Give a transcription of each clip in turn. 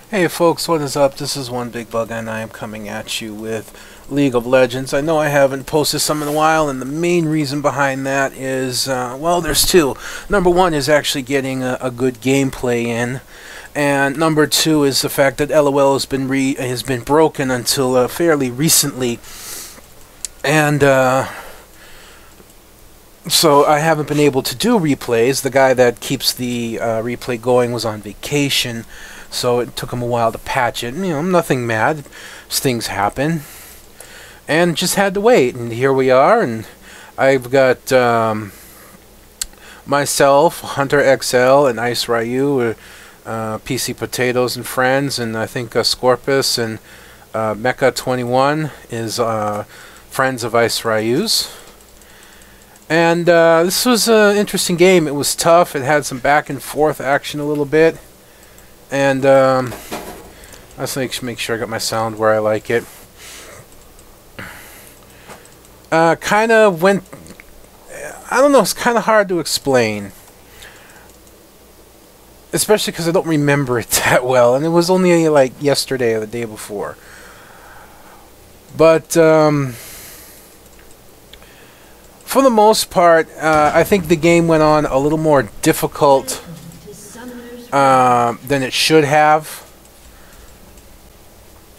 Hey folks, what is up? This is One Big Bug and I am coming at you with League of Legends. I know I haven't posted some in a while, and the main reason behind that is, well, there's two. Number one is actually getting a good gameplay in, and number two is the fact that LOL has been broken until fairly recently, and so I haven't been able to do replays. The guy that keeps the replay going was on vacation, so it took him a while to patch it. You know, nothing mad. Things happen. And just had to wait. And here we are. And I've got myself, Hunter XL, and Ice Ryu, PC Potatoes and Friends, and I think Scorpus and Mecha 21 is friends of Ice Ryu's. And this was an interesting game. It was tough. It had some back and forth action a little bit. And let's make sure I got my sound where I like it. Kind of went... I don't know, it's kind of hard to explain. Especially because I don't remember it that well. And it was only like yesterday or the day before. But... for the most part, I think the game went on a little more difficult than it should have.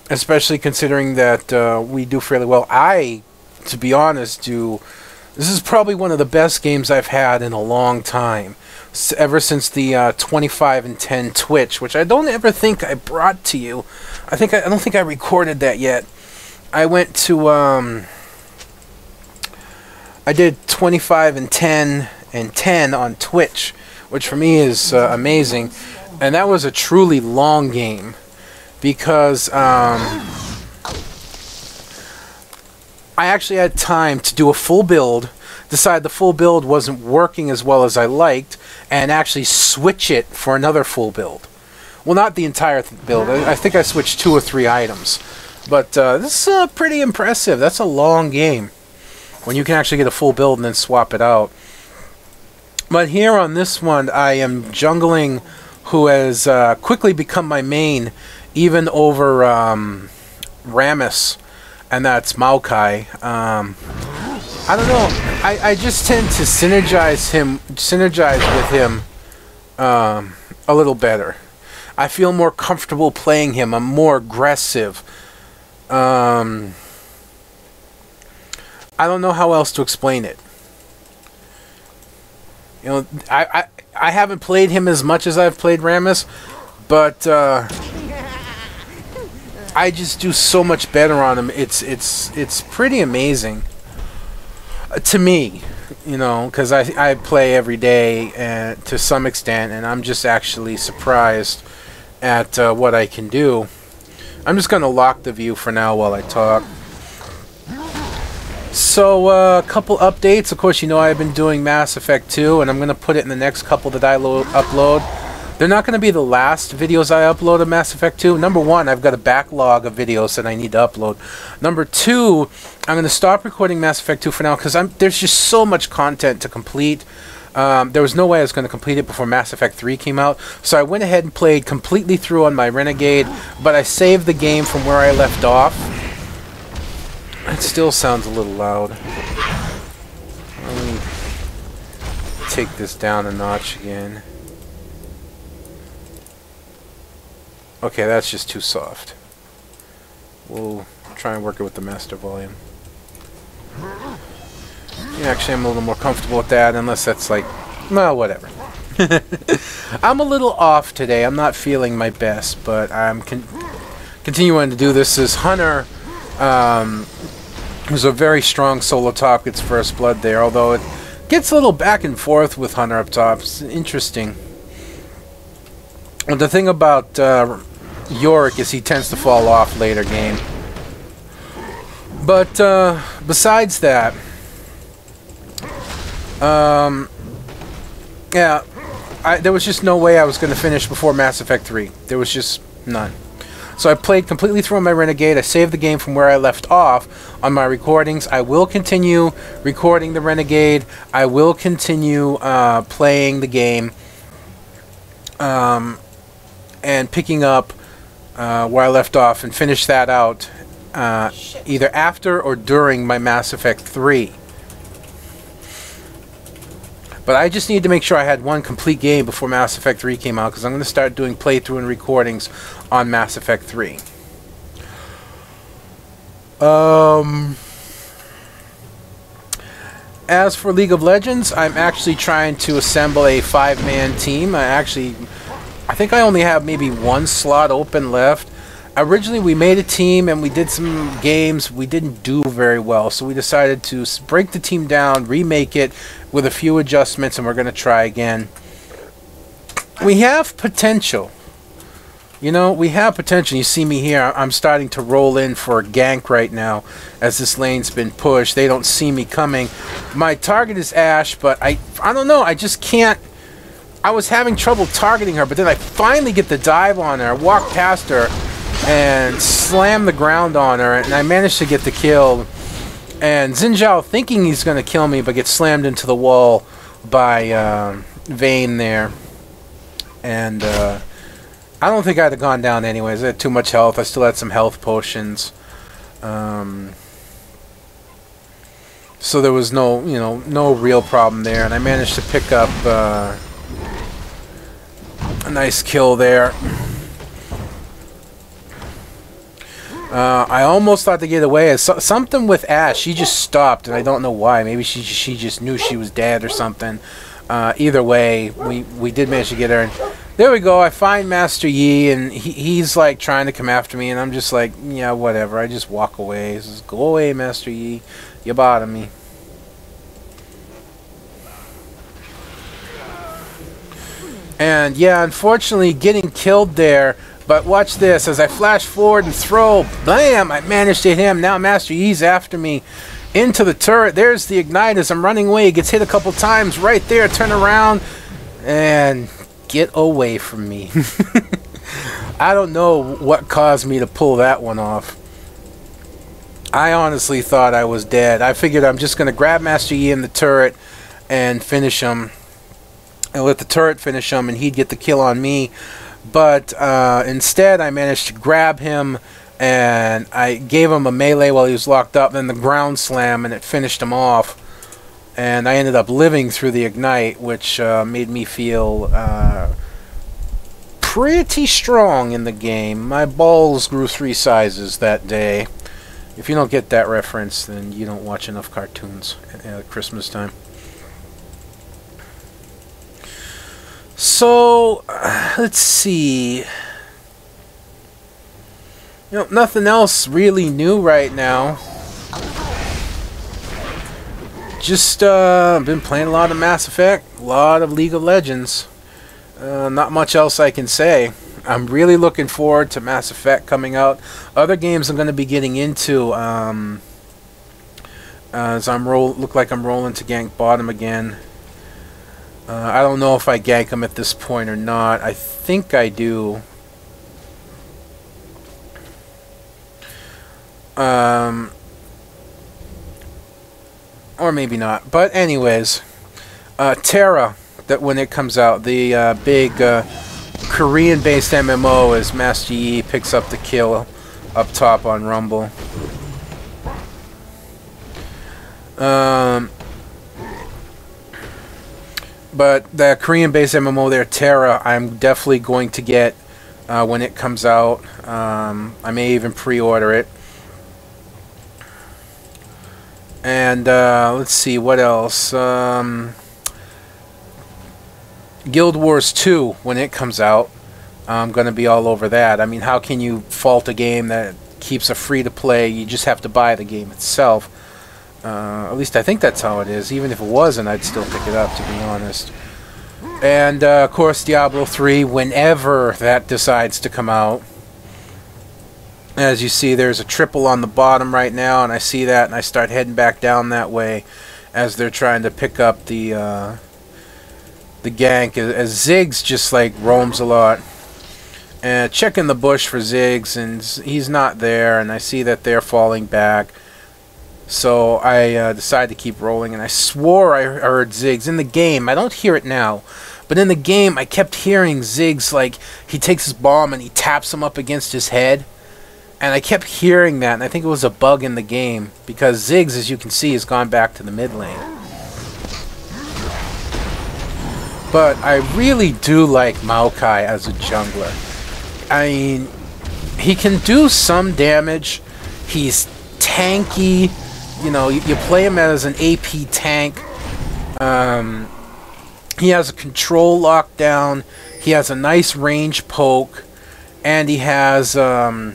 Especially considering that we do fairly well. To be honest, this is probably one of the best games I've had in a long time. Ever since the 25 and 10 Twitch, which I don't ever think I brought to you. I don't think I recorded that yet. I went to... I did 25 and 10 and 10 on Twitch, which for me is amazing. And that was a truly long game because I actually had time to do a full build, decide the full build wasn't working as well as I liked, and actually switch it for another full build. Well, not the entire build. I think I switched 2 or 3 items. But this is pretty impressive. That's a long game, when you can actually get a full build and then swap it out. But here on this one, I am jungling who has quickly become my main, even over Rammus, and that's Maokai. I don't know. I just tend to synergize with him a little better. I feel more comfortable playing him. I'm more aggressive. I don't know how else to explain it. You know, I haven't played him as much as I've played Rammus, but I just do so much better on him. It's pretty amazing to me, you know, because I play every day to some extent, and I'm just actually surprised at what I can do. I'm just going to lock the view for now while I talk. So, a couple updates. Of course, you know I've been doing Mass Effect 2, and I'm going to put it in the next couple that I upload. They're not going to be the last videos I upload of Mass Effect 2. Number one, I've got a backlog of videos that I need to upload. Number two, I'm going to stop recording Mass Effect 2 for now, because there's just so much content to complete. There was no way I was going to complete it before Mass Effect 3 came out, so I went ahead and played completely through on my Renegade, but I saved the game from where I left off. It still sounds a little loud. Let me take this down a notch again. Okay, that's just too soft. We'll try and work it with the master volume. Yeah, actually, I'm a little more comfortable with that, unless that's like... well, whatever. I'm a little off today. I'm not feeling my best, but I'm continuing to do this. As Hunter... It was a very strong solo top, gets first blood there, although it gets a little back and forth with Hunter up top. It's interesting. But the thing about Yorick is he tends to fall off later game. But besides that, yeah, there was just no way I was going to finish before Mass Effect 3. There was just none. So I played completely through on my Renegade. I saved the game from where I left off on my recordings. I will continue recording the Renegade. I will continue playing the game and picking up where I left off and finish that out either after or during my Mass Effect 3. But I just need to make sure I had one complete game before Mass Effect 3 came out, because I'm going to start doing playthrough and recordings on Mass Effect 3. As for League of Legends, I'm actually trying to assemble a 5-man team. I think I only have maybe one slot open left. Originally, we made a team and we did some games. We didn't do very well, so we decided to break the team down, remake it with a few adjustments, and we're going to try again. We have potential. You know, we have potential. You see me here. I'm starting to roll in for a gank right now as this lane's been pushed. They don't see me coming. My target is Ash, but I don't know. I just can't. I was having trouble targeting her, but then I finally get the dive on her, walk past her, and slam the ground on her, and I managed to get the kill. And Xin Zhao, thinking he's going to kill me, but gets slammed into the wall by Vayne there. And I don't think I'd have gone down anyways. I had too much health. I still had some health potions. So there was no real problem there. And I managed to pick up a nice kill there. I almost thought to get away. Something with Ash, she just stopped, and I don't know why. Maybe she just knew she was dead or something. Either way, we did manage to get her. And there we go. I find Master Yi, and he's like trying to come after me, and I'm just like, yeah, whatever. I just walk away. He says, go away, Master Yi. You bottom me. And yeah, unfortunately, getting killed there. But watch this, as I flash forward and throw, bam, I managed to hit him. Now Master Yi's after me into the turret. There's the ignite as I'm running away. He gets hit a couple times right there. Turn around and get away from me. I don't know what caused me to pull that one off. I honestly thought I was dead. I figured I'm just going to grab Master Yi in the turret and finish him. And let the turret finish him and he'd get the kill on me. But instead, I managed to grab him, and I gave him a melee while he was locked up, then the ground slam, and it finished him off. And I ended up living through the ignite, which made me feel pretty strong in the game. My balls grew 3 sizes that day. If you don't get that reference, then you don't watch enough cartoons at Christmas time. So, let's see. Nothing else really new right now. Just been playing a lot of Mass Effect, a lot of League of Legends. Not much else I can say. I'm really looking forward to Mass Effect coming out. Other games I'm going to be getting into. As look like I'm rolling to gank bottom again. I don't know if I gank him at this point or not. I think I do. Or maybe not. But anyways, Terra, that when it comes out, the big Korean-based MMO, as Master Yi picks up the kill up top on Rumble. But the Korean-based MMO there, Terra, I'm definitely going to get when it comes out. I may even pre-order it. And let's see, what else? Guild Wars 2, when it comes out, I'm going to be all over that. I mean, how can you fault a game that keeps a free-to-play? You just have to buy the game itself. At least I think that's how it is. Even if it wasn't, I'd still pick it up, to be honest. And, of course, Diablo 3, whenever that decides to come out. As you see, there's a triple on the bottom right now, and I see that, and I start heading back down that way as they're trying to pick up the gank, as Ziggs just, like, roams a lot. And checking the bush for Ziggs, and he's not there, and I see that they're falling back. So I decided to keep rolling, and I swore I heard Ziggs in the game. I don't hear it now, But in the game, I kept hearing Ziggs, like, he takes his bomb and he taps him up against his head. And I kept hearing that, and I think it was a bug in the game, because Ziggs, as you can see, has gone back to the mid lane. But I really do like Maokai as a jungler. I mean, he can do some damage. He's tanky. You know, you play him as an AP tank. He has a control lockdown. He has a nice range poke. And he has that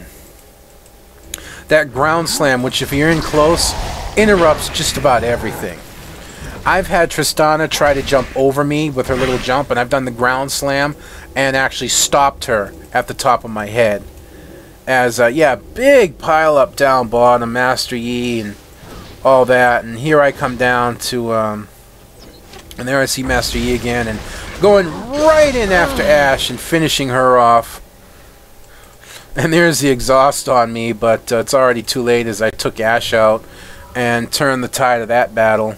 ground slam, which if you're in close, interrupts just about everything. I've had Tristana try to jump over me with her little jump, and I've done the ground slam and actually stopped her at the top of my head. As, yeah, big pile up down bottom, Master Yi and all that. And here I come down to, and there I see Master Yi again, and going right in after Ashe and finishing her off. And there's the exhaust on me, but it's already too late as I took Ashe out and turned the tide of that battle.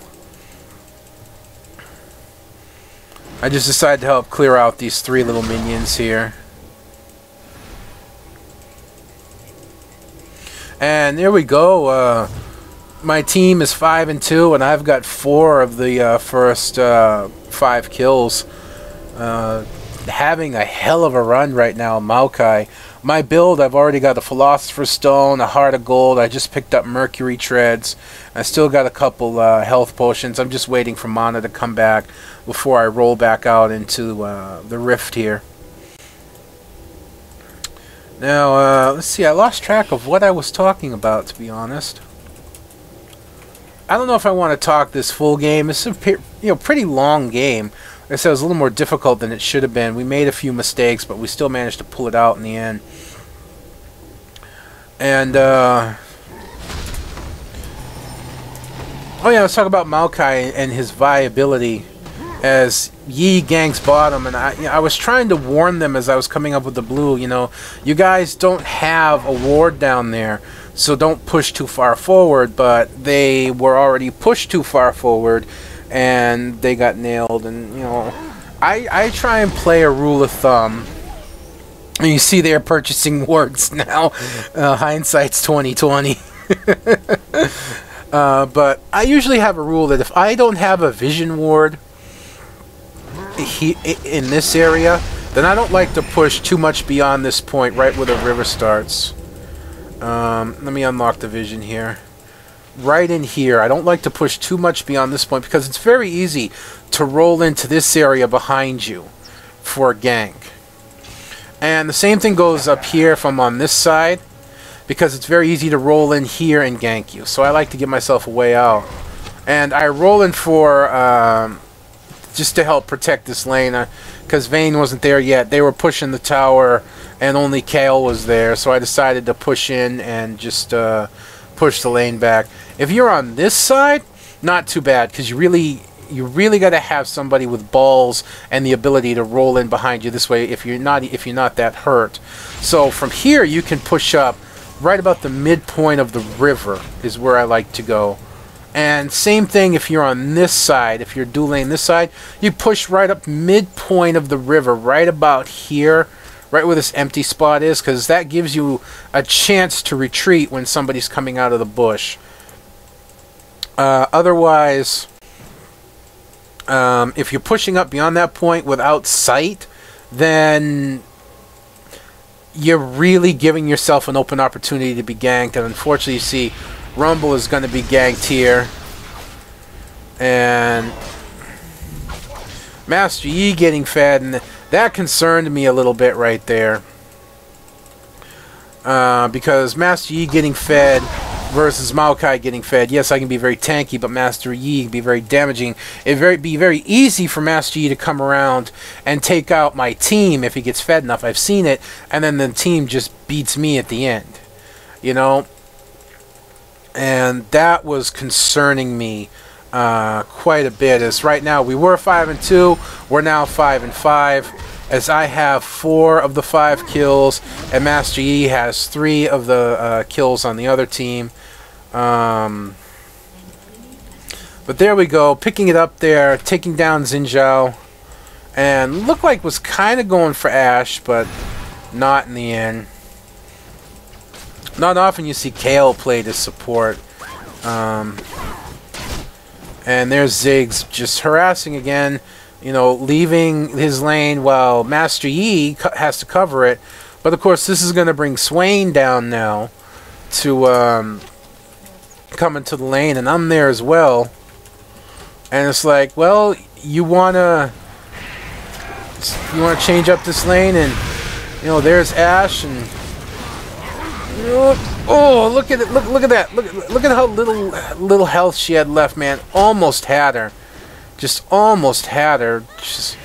I just decided to help clear out these 3 little minions here. And there we go. My team is 5-2, and I've got 4 of the first 5 kills. Having a hell of a run right now, Maokai. My build, I've already got a Philosopher's Stone, a Heart of Gold. I just picked up Mercury Treads. I still got a couple health potions. I'm just waiting for mana to come back before I roll back out into the Rift here. Now, let's see. I lost track of what I was talking about, to be honest. I don't know if I want to talk this full game. It's a pretty long game. Like I said, it was a little more difficult than it should have been. We made a few mistakes, but we still managed to pull it out in the end. And, oh yeah, let's talk about Maokai and his viability as Yi ganks bottom. And I was trying to warn them as I was coming up with the blue, you know, you guys don't have a ward down there, so don't push too far forward. But they were already pushed too far forward, and they got nailed. And, you know, I try and play a rule of thumb. And you see they're purchasing wards now. Hindsight's 20/20. But I usually have a rule that if I don't have a vision ward in this area, then I don't like to push too much beyond this point, right where the river starts. Let me unlock the vision here. Right in here. I don't like to push too much beyond this point because it's very easy to roll into this area behind you for a gank. And the same thing goes up here if I'm on this side, because it's very easy to roll in here and gank you. So I like to give myself a way out. And I roll in for just to help protect this lane, because Vayne wasn't there yet. They were pushing the tower and only Kale was there, so I decided to push in and just push the lane back. If you're on this side, not too bad, because you really got to have somebody with balls and the ability to roll in behind you this way if you're not that hurt. So from here you can push up right about the midpoint of the river is where I like to go. And same thing if you're on this side. If you're dueling this side, you push right up midpoint of the river, right about here, right where this empty spot is, because that gives you a chance to retreat when somebody's coming out of the bush. Otherwise, if you're pushing up beyond that point without sight, then you're really giving yourself an open opportunity to be ganked. And unfortunately, you see, Rumble is going to be ganked here. And Master Yi getting fed, and that concerned me a little bit right there. Because Master Yi getting fed versus Maokai getting fed. Yes, I can be very tanky, but Master Yi can be very damaging. It'd be very easy for Master Yi to come around and take out my team if he gets fed enough. I've seen it, and then the team just beats me at the end. You know? And that was concerning me quite a bit. As right now, we were 5-2, we're now 5-5. As I have 4 of the 5 kills, and Master Yi has 3 of the kills on the other team. But there we go, picking it up there, taking down Xin Zhao. and looked like was kind of going for Ashe, but not in the end. Not often you see Kale play to support. And there's Ziggs just harassing again, you know, leaving his lane while Master Yi has to cover it. But of course, this is going to bring Swain down now to come into the lane, and I'm there as well. And it's like, well, you wanna change up this lane, and you know, there's Ashe, and oh, look at it! Look at that! Look at how little health she had left, man. Almost had her, just almost had her. Just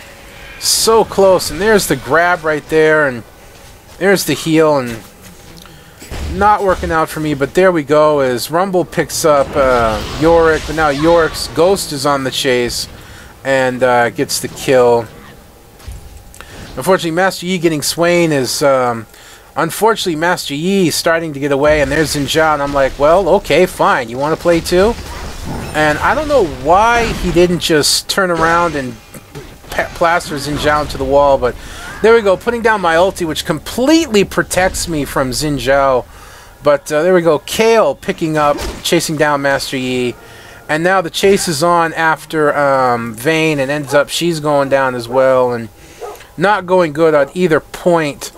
so close. And there's the grab right there, and there's the heal, and not working out for me. But there we go. As Rumble picks up Yorick, but now Yorick's ghost is on the chase and gets the kill. Unfortunately, Master Yi getting Swain is. Unfortunately, Master Yi starting to get away, and there's Xin Zhao, and I'm like, well, okay, fine. You want to play too? And I don't know why he didn't just turn around and plaster Xin Zhao into the wall, but there we go, putting down my ulti, which completely protects me from Xin Zhao. But there we go, Kale picking up, chasing down Master Yi, and now the chase is on after Vayne, and ends up she's going down as well, and not going good on either point.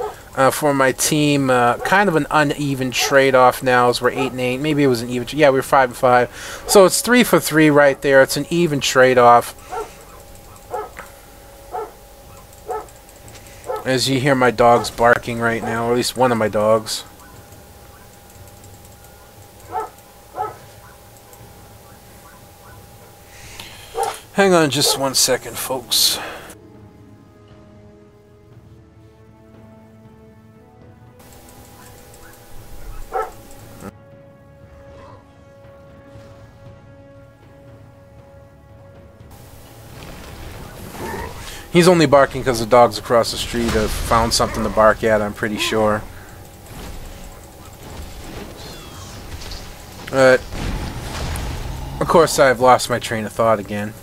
For my team, kind of an uneven trade-off now as we're 8-8. Maybe it was an even. Yeah, we were 5-5. So it's 3 for 3 right there. It's an even trade-off. As you hear my dogs barking right now, or at least one of my dogs. Hang on just 1 second, folks. He's only barking because the dogs across the street have found something to bark at, I'm pretty sure. But, of course, I've lost my train of thought again.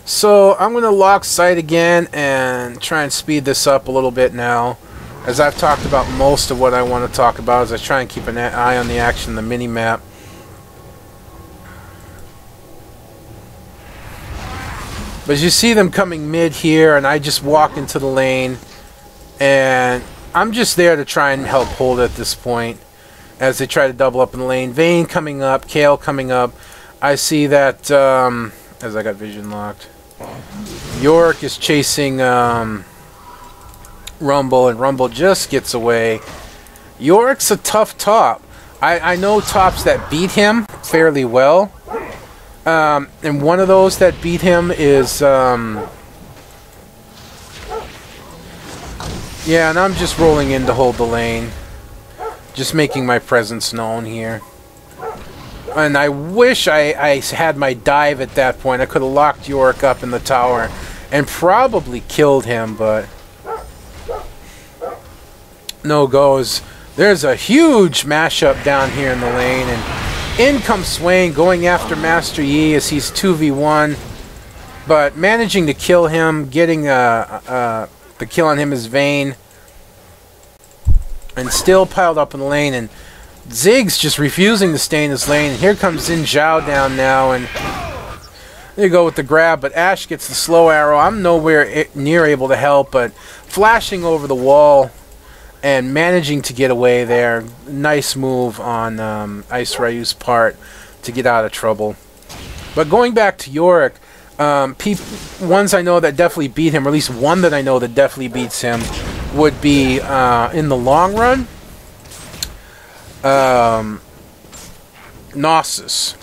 So, I'm going to lock sight again and try and speed this up a little bit now. As I've talked about most of what I want to talk about, as I try and keep an eye on the action, the mini-map. But you see them coming mid here, and I just walk into the lane, and I'm just there to try and help hold at this point as they try to double up in the lane. Vayne coming up, Kale coming up. I see that, as I got vision locked, Yorick is chasing Rumble, and Rumble just gets away. Yorick's a tough top. I know tops that beat him fairly well. And one of those that beat him is, yeah, and I'm just rolling in to hold the lane. Just making my presence known here. And I wish I had my dive at that point. I could have locked Yorick up in the tower and probably killed him, but no goes. There's a huge mashup down here in the lane, and in comes Swain going after Master Yi as he's 2v1, but managing to kill him, getting the kill on him is Vayne, and still piled up in the lane, and Ziggs just refusing to stay in his lane. And here comes Xin Zhao down now, and there you go with the grab, but Ashe gets the slow arrow. I'm nowhere near able to help, but flashing over the wall and managing to get away there. Nice move on Ice Ryu's part to get out of trouble. But going back to Yorick, ones I know that definitely beat him, or at least one that I know that definitely beats him, would be, in the long run, Gnosis.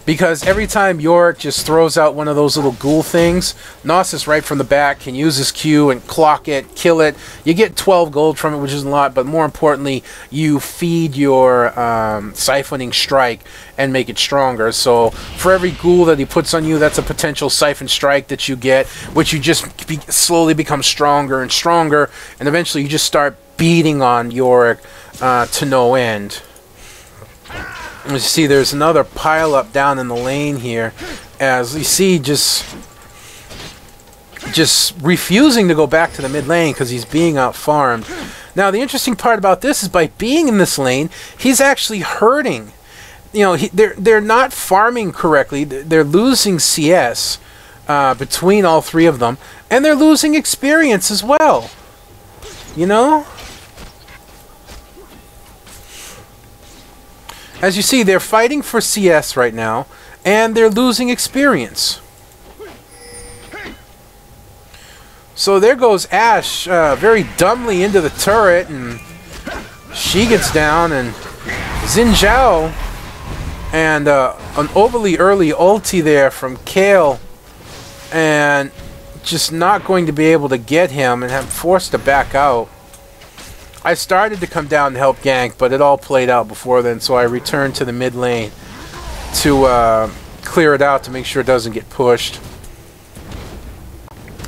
Because every time Yorick just throws out one of those little ghoul things, Gnosis right from the back can use his Q and clock it, kill it. You get 12 gold from it, which isn't a lot, but more importantly, you feed your siphoning strike and make it stronger. So for every ghoul that he puts on you, that's a potential siphon strike that you get, which you just slowly become stronger and stronger, and eventually you just start beating on Yorick to no end. You see there's another pile up down in the lane here, as you see just just refusing to go back to the mid lane because he's being out-farmed. Now, the interesting part about this is by being in this lane, he's actually hurting. You know, they're not farming correctly. They're losing CS between all three of them, and they're losing experience as well. You know? As you see, they're fighting for CS right now, and they're losing experience. So there goes Ashe very dumbly into the turret, and she gets down, and Xin Zhao, and an overly early ulti there from Kale, and just not going to be able to get him, and I'm forced to back out. I started to come down to help gank, but it all played out before then, so I returned to the mid lane to clear it out to make sure it doesn't get pushed.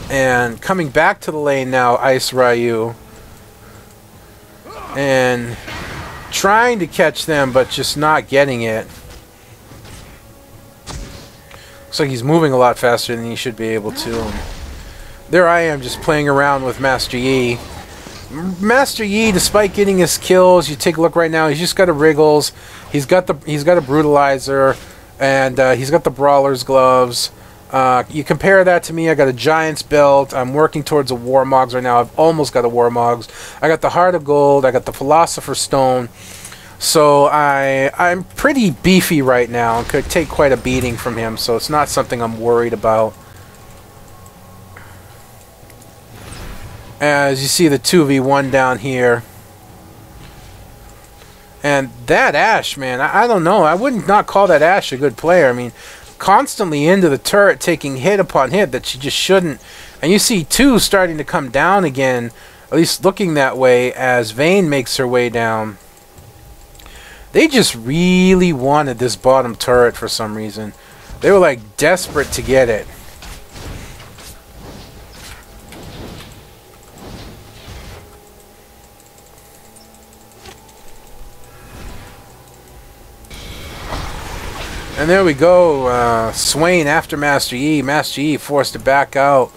And coming back to the lane now, Ice Ryu. And trying to catch them, but just not getting it. Looks like he's moving a lot faster than he should be able to. And there I am, just playing around with Master Yi. Master Yi, despite getting his kills, you take a look right now, he's just got a Wriggles. He's got a Brutalizer, and he's got the Brawler's gloves. You compare that to me, I got a Giant's belt, I'm working towards a Warmogs right now, I've almost got a Warmogs. I got the Heart of Gold, I got the Philosopher's Stone, so I'm pretty beefy right now, and could take quite a beating from him, so it's not something I'm worried about. As you see the 2v1 down here. And that Ashe, man, I don't know, I would not call that Ashe a good player. I mean, constantly into the turret, taking hit upon hit that she just shouldn't. And you see 2 starting to come down again, at least looking that way, as Vayne makes her way down. They just really wanted this bottom turret for some reason. They were like desperate to get it. And there we go, Swain after Master Yi. Master Yi forced to back out,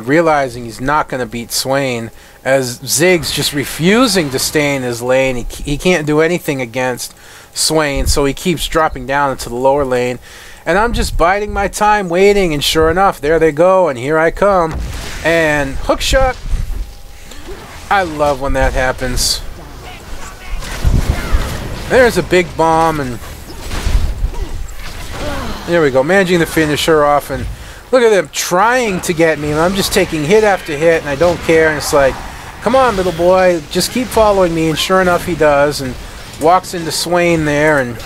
realizing he's not going to beat Swain, as Ziggs just refusing to stay in his lane. He can't do anything against Swain, so he keeps dropping down into the lower lane. And I'm just biding my time, waiting, and sure enough, there they go, and here I come. And hookshot. I love when that happens. There's a big bomb, and there we go, managing to finish her off, and look at them trying to get me, and I'm just taking hit after hit, and I don't care, and it's like, come on, little boy, just keep following me, and sure enough, he does, and walks into Swain there, and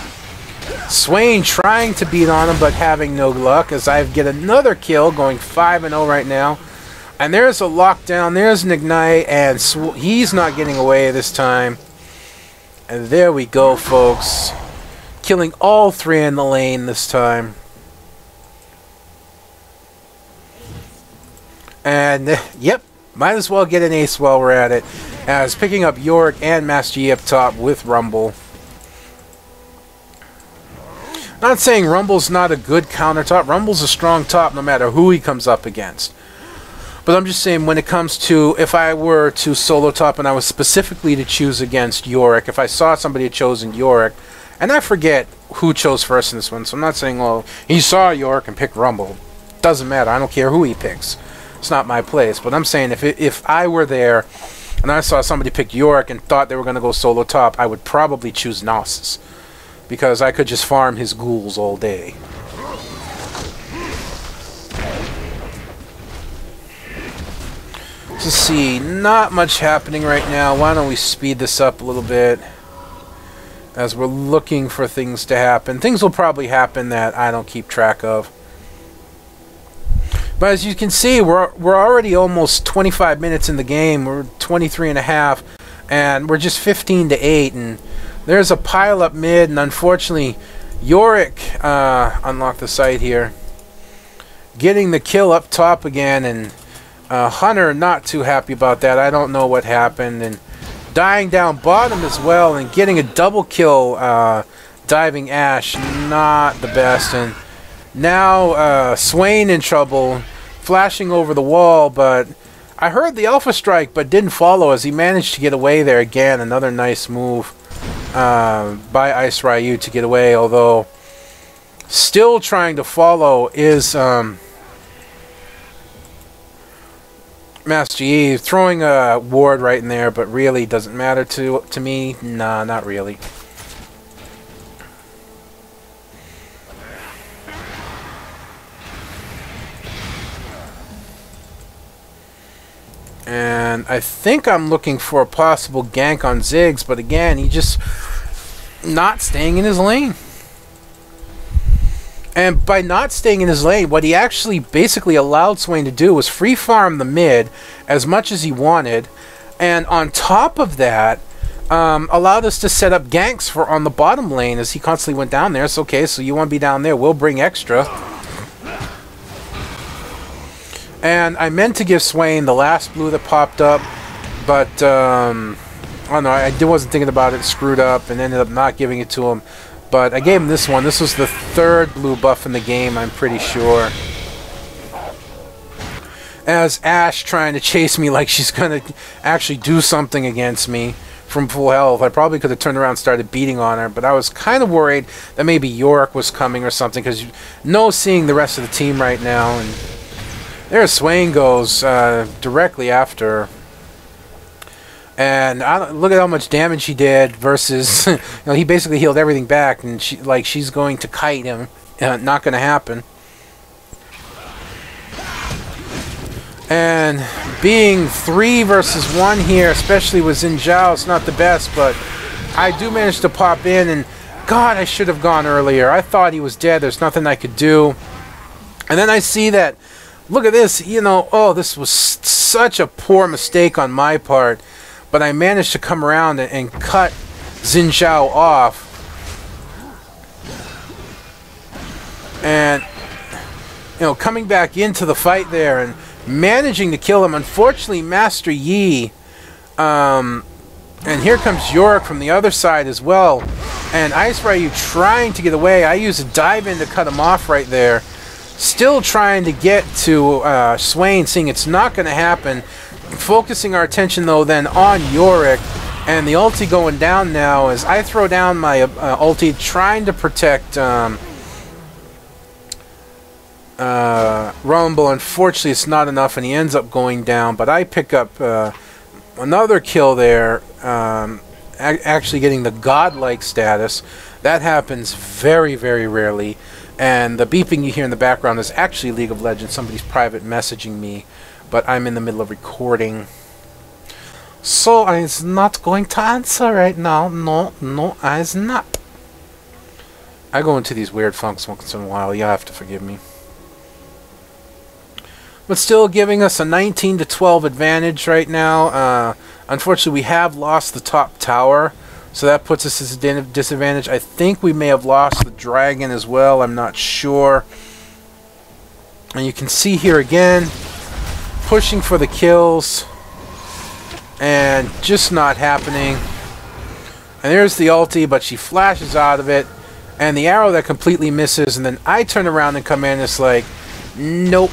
Swain trying to beat on him, but having no luck, as I get another kill, going 5-0 right now, and there's a lockdown, there's an Ignite, and he's not getting away this time, and there we go, folks. Killing all 3 in the lane this time. And, yep, might as well get an ace while we're at it. As picking up Yorick and Master Yi up top with Rumble. Not saying Rumble's not a good counter top. Rumble's a strong top no matter who he comes up against. But I'm just saying, when it comes to, if I were to solo top and I was specifically to choose against Yorick, if I saw somebody had chosen Yorick, and I forget who chose first in this one, so I'm not saying, well, he saw Yorick and picked Rumble. Doesn't matter. I don't care who he picks. It's not my place. But I'm saying, if I were there and I saw somebody pick Yorick and thought they were going to go solo top, I would probably choose Gnosis, because I could just farm his ghouls all day. Let's see. Not much happening right now. Why don't we speed this up a little bit, as we're looking for things to happen. Things will probably happen that I don't keep track of. But as you can see, we're already almost 25 minutes in the game. We're 23.5, and we're just 15-8. And there's a pile up mid, and unfortunately, Yorick unlocked the site here, getting the kill up top again. And Hunter not too happy about that. I don't know what happened, and dying down bottom as well, and getting a double kill, diving Ashe, not the best. And now Swain in trouble, flashing over the wall, but I heard the Alpha Strike but didn't follow as he managed to get away there again. Another nice move by Ice Ryu to get away, although still trying to follow is Master Yi, throwing a ward right in there, but really doesn't matter to me. Nah, not really. And I think I'm looking for a possible gank on Ziggs, but again, he just not staying in his lane. And by not staying in his lane, what he actually basically allowed Swain to do was free farm the mid as much as he wanted, and on top of that, allowed us to set up ganks for on the bottom lane as he constantly went down there. It's okay, so you want to be down there, we'll bring extra. And I meant to give Swain the last blue that popped up, but oh no, I wasn't thinking about it, screwed up, and ended up not giving it to him. But I gave him this one. This was the third blue buff in the game, I'm pretty sure. As Ashe trying to chase me like she's going to actually do something against me from full health. I probably could have turned around and started beating on her, but I was kind of worried that maybe Yorick was coming or something, because seeing the rest of the team right now. And there Swain goes directly after her. And look at how much damage he did versus, he basically healed everything back, and she's going to kite him. Not going to happen. And being 3 versus 1 here, especially with Xin Zhao, it's not the best, but I do manage to pop in, and God, I should have gone earlier. I thought he was dead. There's nothing I could do. And then I see that, look at this, oh, this was such a poor mistake on my part. But I managed to come around and cut Xin Zhao off. And, coming back into the fight there and managing to kill him. Unfortunately, Master Yi, and here comes Yorick from the other side as well. And Ice Ryu trying to get away. I use a dive in to cut him off right there. Still trying to get to Swain, seeing it's not going to happen. Focusing our attention though then on Yorick, and the ulti going down now as I throw down my ulti trying to protect Rumble. Unfortunately it's not enough and he ends up going down, but I pick up another kill there, actually getting the godlike status. That happens very, very rarely, and the beeping you hear in the background is actually League of Legends. Somebody's private messaging me, but I'm in the middle of recording, so I's not going to answer right now. No, I's not. I go into these weird funks once in a while. You'll have to forgive me. But still giving us a 19-12 advantage right now. Unfortunately, we have lost the top tower, so that puts us at a disadvantage. I think we may have lost the dragon as well. I'm not sure. And you can see here again, pushing for the kills and just not happening. And there's the ulti, but she flashes out of it, and the arrow that completely misses, and then I turn around and come in, and it's like, nope.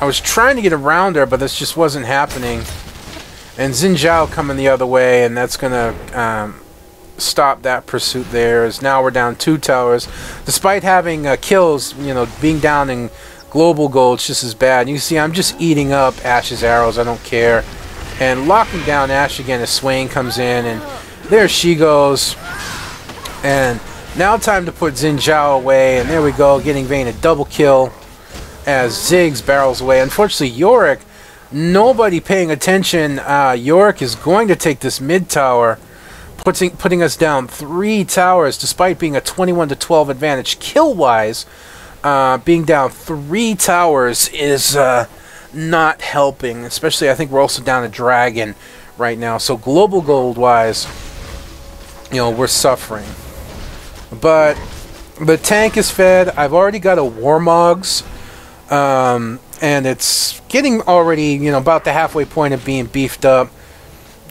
I was trying to get around her, but this just wasn't happening. And Xin Zhao coming the other way, and that's gonna stop that pursuit there, as now we're down 2 towers. Despite having kills, being down in global gold, it's just as bad. You see, I'm just eating up Ashe's arrows. I don't care. And locking down Ashe again as Swain comes in, and there she goes. And now time to put Xin Zhao away, and there we go, getting Vayne a double kill as Ziggs barrels away. Unfortunately, Yorick, nobody paying attention. Yorick is going to take this mid tower, putting us down 3 towers, despite being a 21-12 advantage kill-wise. Being down 3 towers is not helping, especially I think we're also down a dragon right now, so global gold wise, we're suffering. But the tank is fed. I've already got a Warmogs, and it's getting already about the halfway point of being beefed up,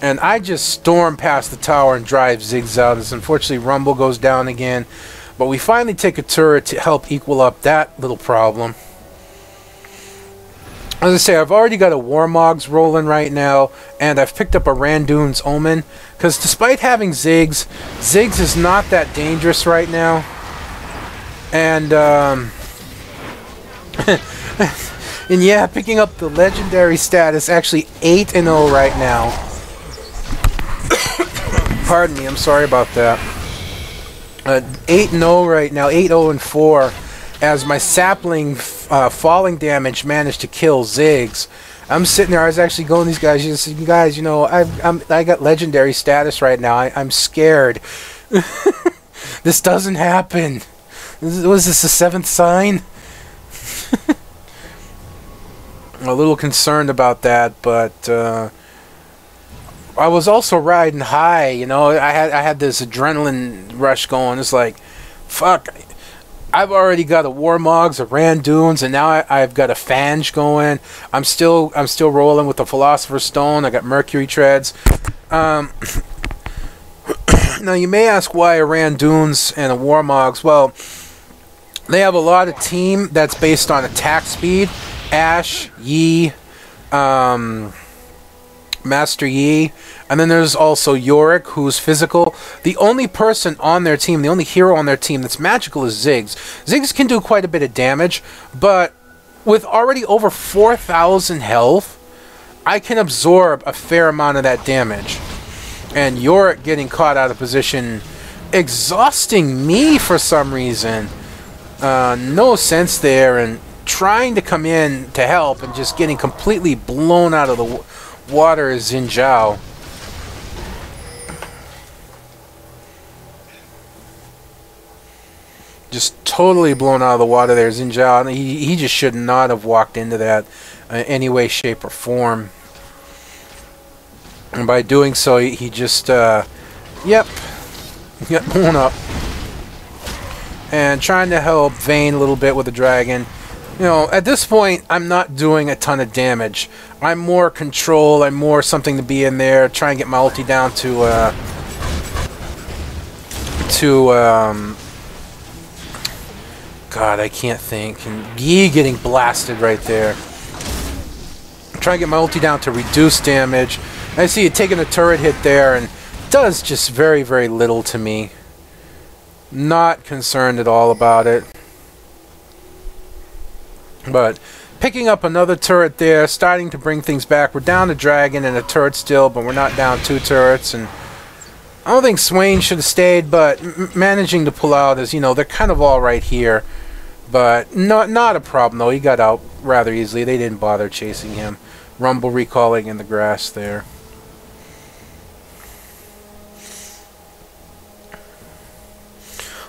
and I just storm past the tower and drive Ziggs out, as unfortunately Rumble goes down again. But we finally take a turret to help equal up that little problem. As I say, I've already got a Warmogs rolling right now, and I've picked up a Randoon's Omen, because despite having Ziggs, Ziggs is not that dangerous right now. And, and yeah, picking up the legendary status, actually 8-0 right now. Pardon me, I'm sorry about that. 8-0 right now, 8-0-4, as my sapling falling damage managed to kill Ziggs. I'm sitting there, I was actually going to these guys, you guys, you know, I got legendary status right now, I'm scared. This doesn't happen. Was this the 7th sign? I'm a little concerned about that, but I was also riding high, you know. I had this adrenaline rush going. It's like, fuck, I've already got a Warmogs, a Randoons, and now I've got a Fange going. I'm still rolling with the Philosopher's Stone. I got Mercury Treads. Now you may ask why a Randoons and a Warmogs. Well, they have a lot of team that's based on attack speed. Ashe, Yi, Master Yi, and then there's also Yorick, who's physical. The only person on their team, the only hero on their team that's magical is Ziggs. Ziggs can do quite a bit of damage, but with already over 4,000 health, I can absorb a fair amount of that damage. And Yorick getting caught out of position, exhausting me for some reason. No sense there, and trying to come in to help and just getting completely blown out of the water is Xin Zhao. Just totally blown out of the water there, Xin Zhao. He just should not have walked into that in any way, shape, or form. And by doing so, he just, got blown up. And trying to help Vayne a little bit with the dragon. You know, at this point, I'm not doing a ton of damage. I'm more control, I'm more something to be in there, try and get my ulti down to God, I can't think. And Yi getting blasted right there. Try and get my ulti down to reduce damage. I see it taking a turret hit there, and does just very, very little to me. Not concerned at all about it. But picking up another turret there, starting to bring things back. We're down a dragon and a turret still, but we're not down 2 turrets. And I don't think Swain should have stayed, but managing to pull out is, you know, they're kind of all right here. But not a problem, though. He got out rather easily. They didn't bother chasing him. Rumble recalling in the grass there.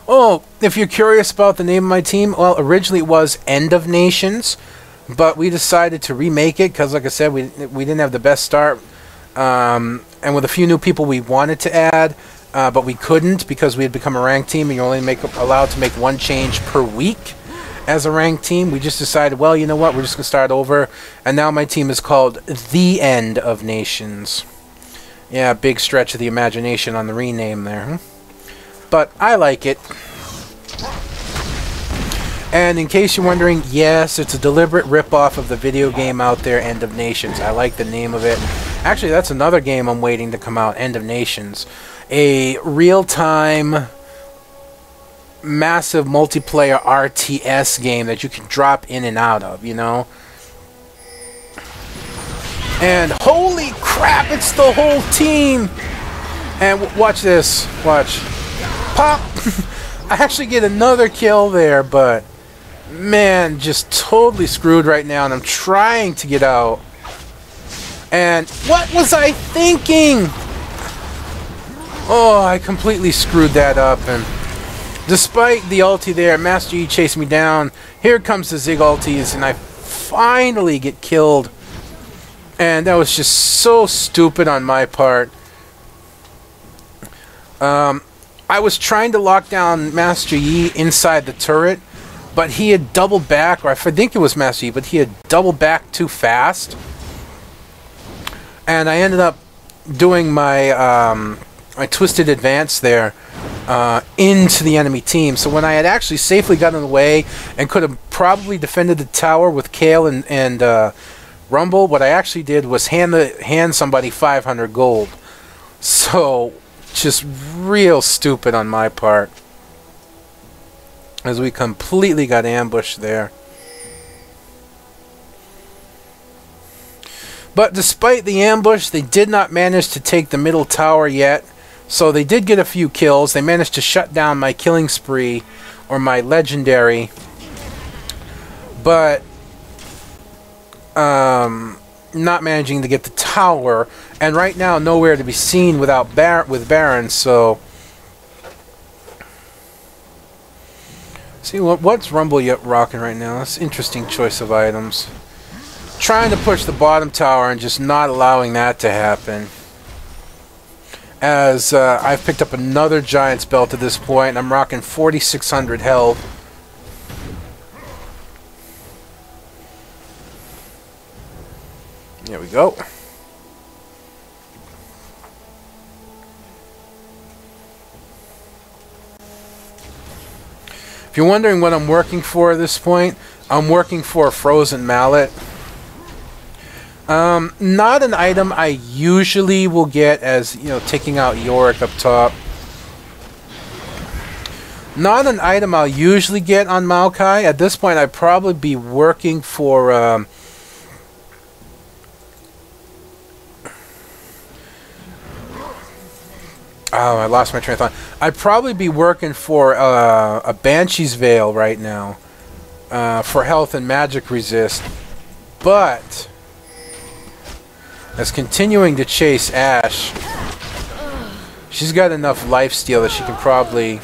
Oh, if you're curious about the name of my team, well, originally it was End of Nations, but we decided to remake it because, like I said, we didn't have the best start, and with a few new people we wanted to add, but we couldn't because we had become a ranked team, and you're only allowed to make 1 change per week as a ranked team. We just decided, well, you know what, we're just going to start over, and now my team is called The End of Nations. Yeah, big stretch of the imagination on the rename there, huh? But I like it. And in case you're wondering, yes, it's a deliberate rip-off of the video game out there, End of Nations. I like the name of it. Actually, that's another game I'm waiting to come out, End of Nations. A real-time, massive multiplayer RTS game that you can drop in and out of, you know? And holy crap, it's the whole team! And watch this. Watch. Pop! I actually get another kill there, but man, just totally screwed right now, and I'm trying to get out. And what was I thinking? Oh, I completely screwed that up, and despite the ulti there, Master Yi chased me down. Here comes the Zig ultis, and I finally get killed. And that was just so stupid on my part. I was trying to lock down Master Yi inside the turret, but he had doubled back, or I think it was Master Yi, but he had doubled back too fast. And I ended up doing my my twisted advance there into the enemy team. So when I had actually safely gotten away and could have probably defended the tower with Kale and Rumble, what I actually did was hand somebody 500 gold. So, just real stupid on my part. As we completely got ambushed there. But despite the ambush, they did not manage to take the middle tower yet. So they did get a few kills. They managed to shut down my killing spree, or my legendary. But not managing to get the tower. And right now, nowhere to be seen without with Baron. So, see what's Rumble yet rocking right now? That's an interesting choice of items. Trying to push the bottom tower and just not allowing that to happen. As I've picked up another Giant's Belt at this point, and I'm rocking 4,600 health. There we go. If you're wondering what I'm working for at this point, I'm working for a Frozen Mallet. Not an item I usually will get, as, you know, taking out Yorick up top. Not an item I'll usually get on Maokai. At this point, I'd probably be working for, oh, I lost my train of thought. I'd probably be working for a Banshee's Veil right now for health and magic resist. But as continuing to chase Ashe, she's got enough lifesteal that she can probably...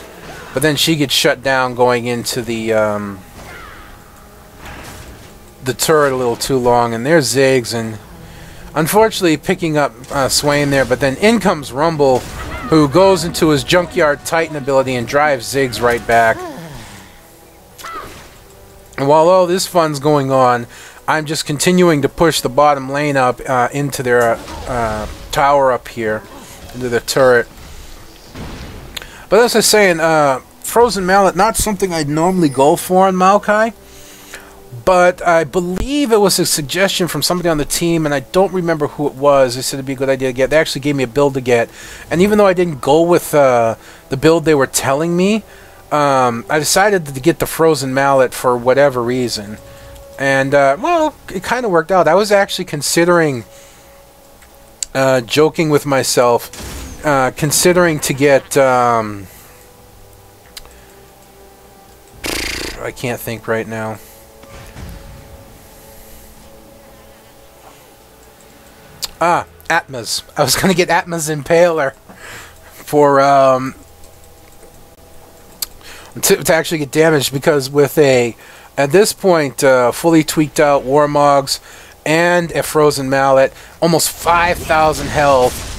But then she gets shut down going into the turret a little too long. And there's Ziggs, and unfortunately picking up Swain there. But then in comes Rumble, who goes into his Junkyard Titan ability and drives Ziggs right back. And while all this fun's going on, I'm just continuing to push the bottom lane up into their tower up here, into the turret. But as I was saying, Frozen Mallet, not something I'd normally go for on Maokai. But I believe it was a suggestion from somebody on the team, and I don't remember who it was. They said it'd be a good idea to get. They actually gave me a build to get. And even though I didn't go with the build they were telling me, I decided to get the Frozen Mallet for whatever reason. And, well, it kind of worked out. I was actually considering, joking with myself, considering to get, I can't think right now. Atma's. I was going to get Atma's Impaler for, to actually get damaged, because with a... At this point, fully tweaked out Warmogs and a Frozen Mallet, almost 5,000 health.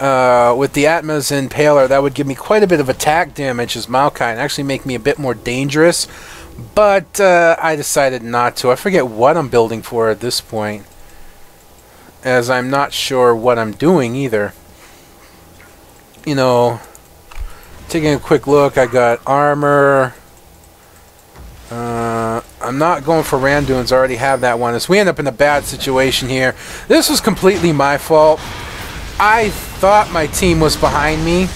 With the Atma's Impaler, that would give me quite a bit of attack damage as Maokai and actually make me a bit more dangerous. But I decided not to. I forget what I'm building for at this point, as I'm not sure what I'm doing either. You know, taking a quick look, I got armor. I'm not going for Randuins. I already have that one. As we end up in a bad situation here. This was completely my fault. I thought my team was behind me,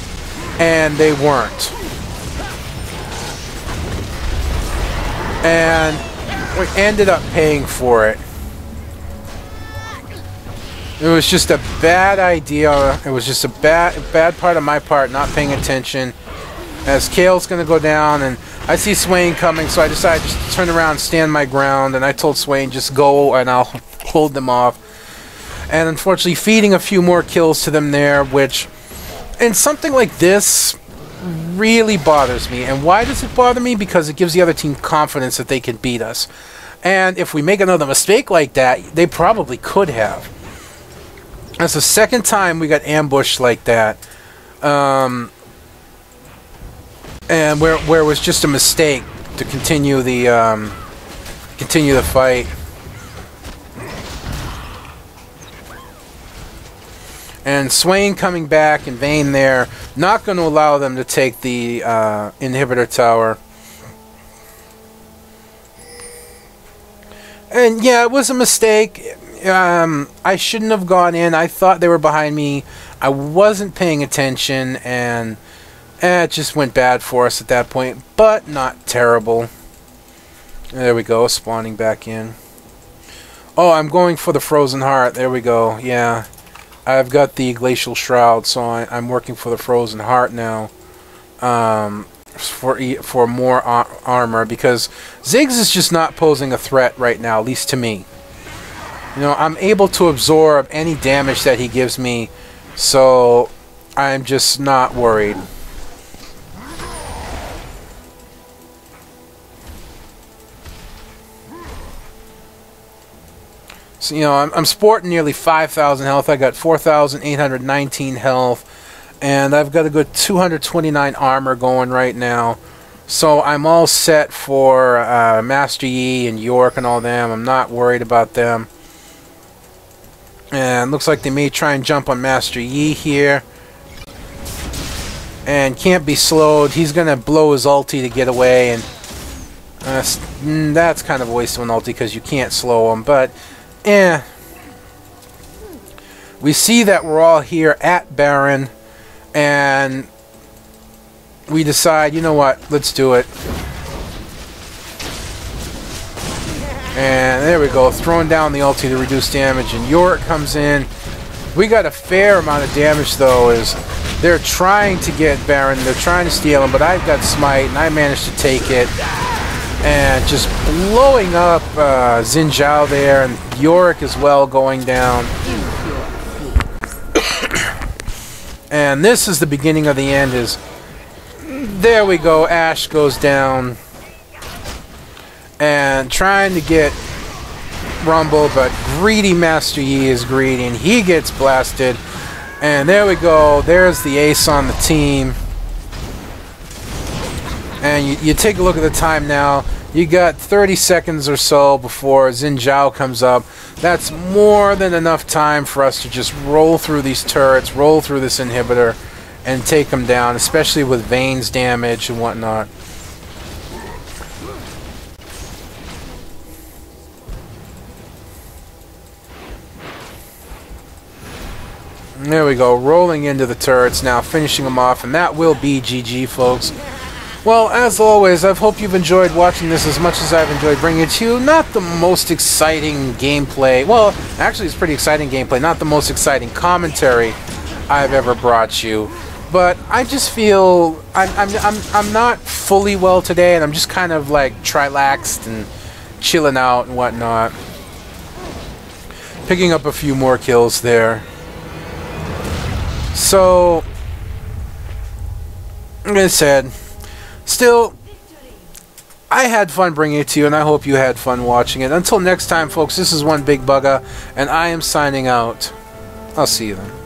and they weren't. And we ended up paying for it. It was just a bad idea. It was just a bad part of my part, not paying attention. As Kale's going to go down, and I see Swain coming, so I decided just to turn around and stand my ground, and I told Swain, just go, and I'll hold them off. And unfortunately, feeding a few more kills to them there, which, in something like this, really bothers me. And why does it bother me? Because it gives the other team confidence that they can beat us. And if we make another mistake like that, they probably could have. That's the second time we got ambushed like that. And where it was just a mistake to continue the fight. And Swain coming back and Vayne there, not going to allow them to take the inhibitor tower. And yeah, it was a mistake. I shouldn't have gone in. I thought they were behind me. I wasn't paying attention, and it just went bad for us at that point, but not terrible. There we go, spawning back in. Oh, I'm going for the Frozen Heart. There we go. Yeah, I've got the Glacial Shroud, so I'm working for the Frozen Heart now. For more armor, because Ziggs is just not posing a threat right now, at least to me. You know, I'm able to absorb any damage that he gives me, so I'm just not worried. So, you know, I'm sporting nearly 5,000 health. I got 4,819 health, and I've got a good 229 armor going right now. So I'm all set for Master Yi and York and all them. I'm not worried about them. And looks like they may try and jump on Master Yi here. And can't be slowed. He's going to blow his ulti to get away. And that's kind of a waste of an ulti because you can't slow him. But, we see that we're all here at Baron. And we decide, you know what, let's do it. And there we go, throwing down the ulti to reduce damage, and York comes in. We got a fair amount of damage though, as they're trying to get Baron, they're trying to steal him, but I've got Smite, and I managed to take it. And just blowing up Xin Zhao there, and York as well going down. And this is the beginning of the end, is there we go, Ashe goes down. And trying to get Rumble, but greedy Master Yi is greedy, and he gets blasted. And there we go, there's the ace on the team. And you take a look at the time now. You got 30 seconds or so before Xin Zhao comes up. That's more than enough time for us to just roll through these turrets, roll through this inhibitor, and take them down, especially with Vayne's damage and whatnot. There we go, rolling into the turrets now, finishing them off, and that will be GG, folks. Well, as always, I hope you've enjoyed watching this as much as I've enjoyed bringing it to you. Not the most exciting gameplay. Well, actually, it's pretty exciting gameplay. Not the most exciting commentary I've ever brought you. But I just feel I'm not fully well today, and I'm just kind of like trilaxed and chilling out and whatnot. Picking up a few more kills there. So, like I said, still, I had fun bringing it to you, and I hope you had fun watching it. Until next time, folks, this is One Big Bugga, and I am signing out. I'll see you then.